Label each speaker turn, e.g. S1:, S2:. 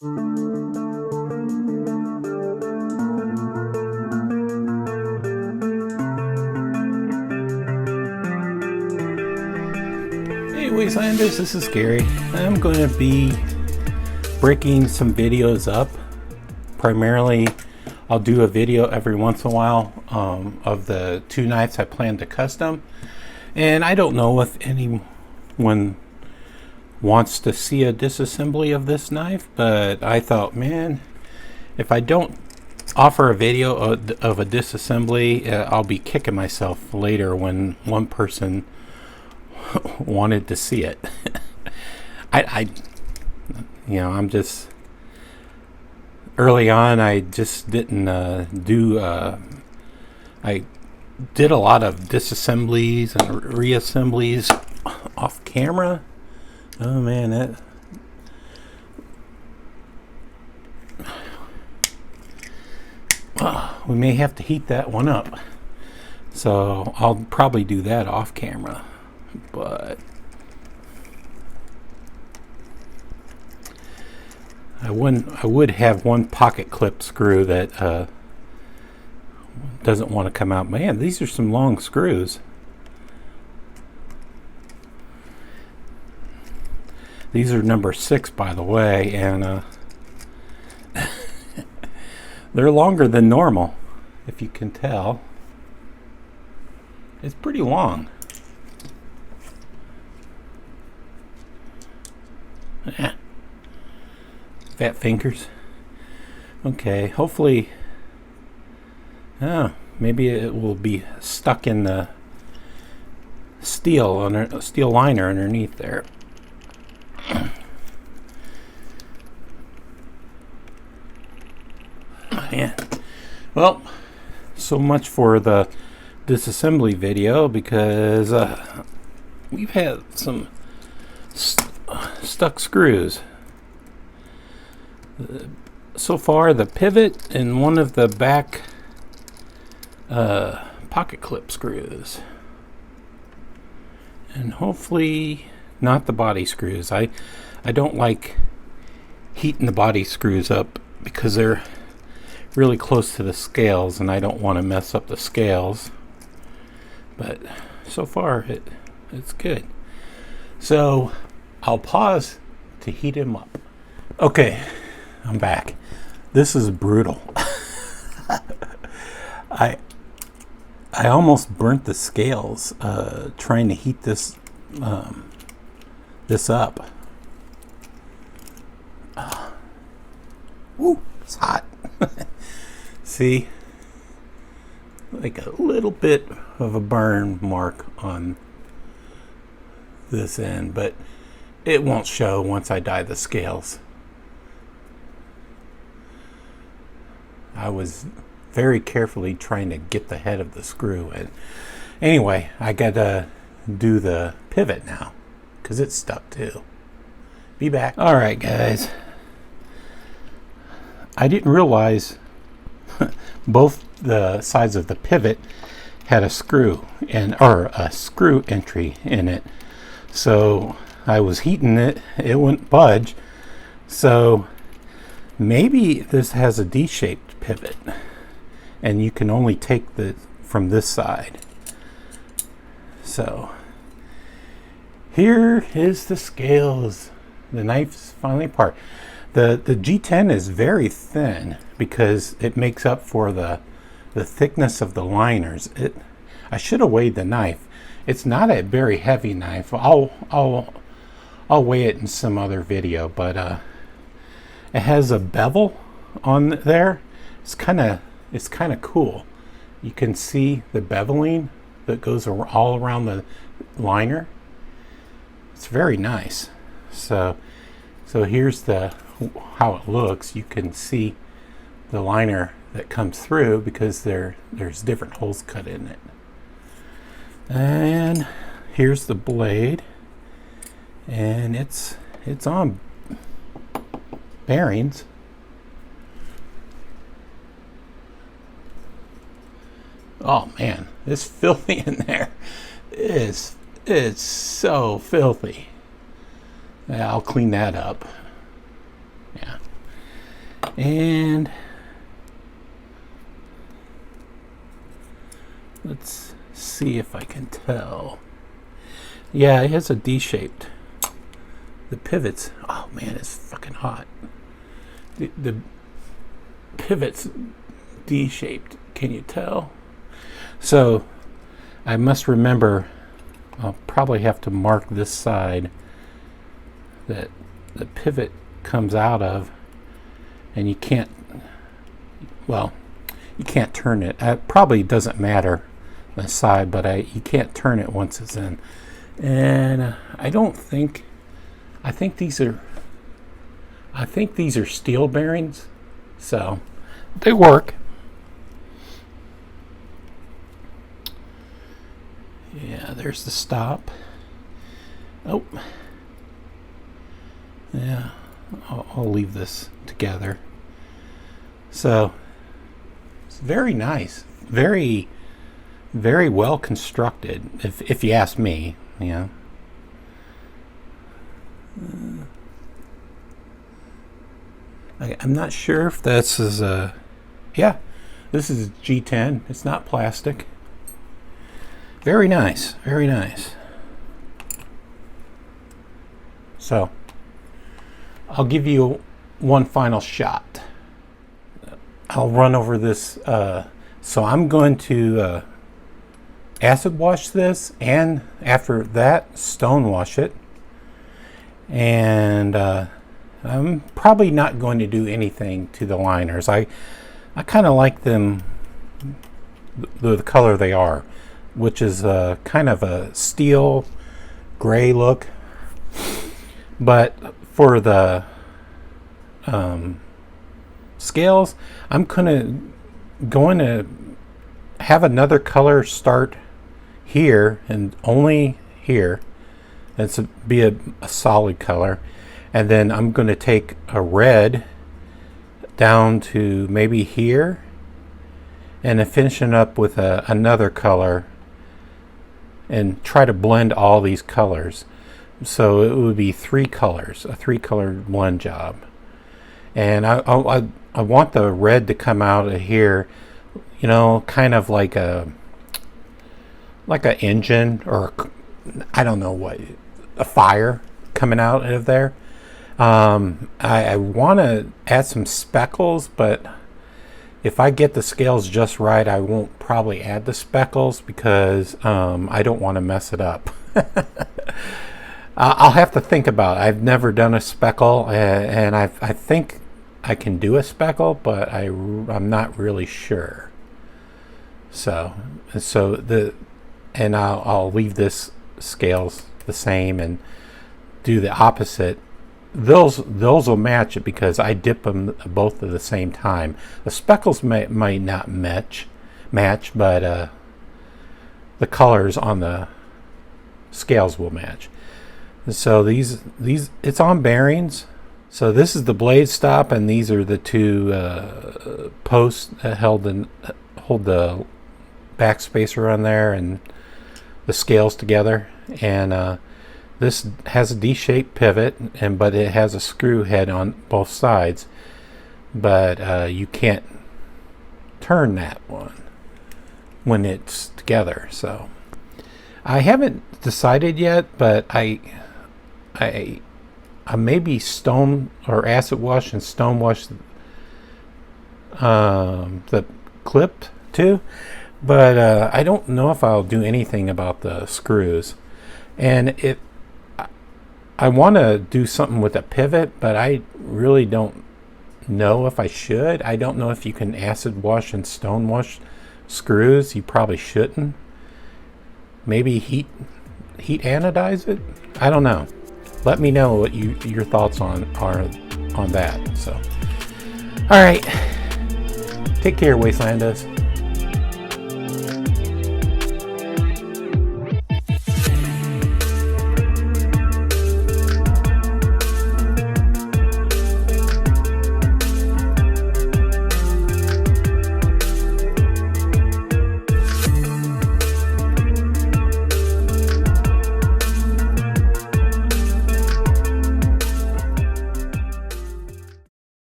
S1: Hey Wastelanders, this is Gary. I'm going to be breaking some videos up. Primarily, I'll do a video every once in a while of the two knives I plan to custom. And I don't know if anyone wants to see a disassembly of this knife, but I thought, man, if I don't offer a video of a disassembly, I'll be kicking myself later when one person wanted to see it. I'm just early on. I just didn't I did a lot of disassemblies and reassemblies off camera. Oh man, we may have to heat that one up. So I'll probably do that off camera. But I would have one pocket clip screw that doesn't want to come out. Man, these are some long screws. These are number 6, by the way, and they're longer than normal, if you can tell. It's pretty long. Fat fingers. Okay, hopefully maybe it will be stuck in the steel liner underneath there. Yeah. Well, so much for the disassembly video, because we've had some stuck screws. So far, the pivot and one of the back pocket clip screws, and hopefully not the body screws. I don't like heating the body screws up because they're really close to the scales, and I don't want to mess up the scales. But so far it's good. So I'll pause to heat him up. Okay, I'm back. This is brutal. I almost burnt the scales trying to heat this up. Woo, it's hot. See, like a little bit of a burn mark on this end, but it won't show once I dye the scales. I was very carefully trying to get the head of the screw in. Anyway, I gotta do the pivot now because it's stuck too. Be back. All right, guys. I didn't realize both the sides of the pivot had a screw or a screw entry in it. So I was heating it, it wouldn't budge. So maybe this has a D-shaped pivot, and you can only take from this side. So here is the scales. The knife's finally apart. The G10 is very thin because it makes up for the thickness of the liners. I should have weighed the knife. It's not a very heavy knife. I'll weigh it in some other video, but it has a bevel on there. It's kind of cool. You can see the beveling that goes all around the liner. It's very nice. So here's how it looks. You can see the liner that comes through because there's different holes cut in it. And here's the blade, and it's on bearings. Oh man, it's filthy in there. It's so filthy. Yeah, I'll clean that up. Yeah. And let's see if I can tell. Yeah, it has a D-shaped. The pivots, oh man, it's fucking hot. The pivot's D-shaped. Can you tell? So I must remember, I'll probably have to mark this side that the pivot comes out of, and you can't, well, you can't turn it. It probably doesn't matter the side, but you can't turn it once it's in. And I think these are steel bearings, so they work. Yeah, there's the stop. Oh, yeah, I'll leave this together. So it's very nice, very, very well constructed, if you ask me. Yeah. I'm not sure if this is yeah, this is G10. It's not plastic. Very nice, very nice. So I'll give you one final shot. I'll run over this. So I'm going to acid wash this, and after that stone wash it. And I'm probably not going to do anything to the liners. I kind of like them the color they are, which is kind of a steel gray look. But for the scales, I'm going to have another color start here and only here. It's be a solid color, and then I'm going to take a red down to maybe here, and then finishing up with another color, and try to blend all these colors. So it would be three colors, a three-color blend job. And I want the red to come out of here, you know, kind of like an engine, or I don't know what, a fire coming out of there. I want to add some speckles, but if I get the scales just right, I won't probably add the speckles because I don't want to mess it up. I'll have to think about it. I've never done a speckle, and I think I can do a speckle, but I'm not really sure. So I'll leave this scales the same and do the opposite. Those will match it because I dip them both at the same time. The speckles might not match, but the colors on the scales will match. And so these it's on bearings. So this is the blade stop, and these are the two posts that hold the back spacer on there and the scales together. And this has a D-shaped pivot, but it has a screw head on both sides. But you can't turn that one when it's together. So I haven't decided yet, but I maybe stone or acid wash and stone wash the clip too, but I don't know if I'll do anything about the screws. And I want to do something with a pivot, but I really don't know if I should. I don't know if you can acid wash and stone wash screws. You probably shouldn't. Maybe heat anodize it. I don't know. Let me know what your thoughts are on that. So, all right. Take care, Wastelanders.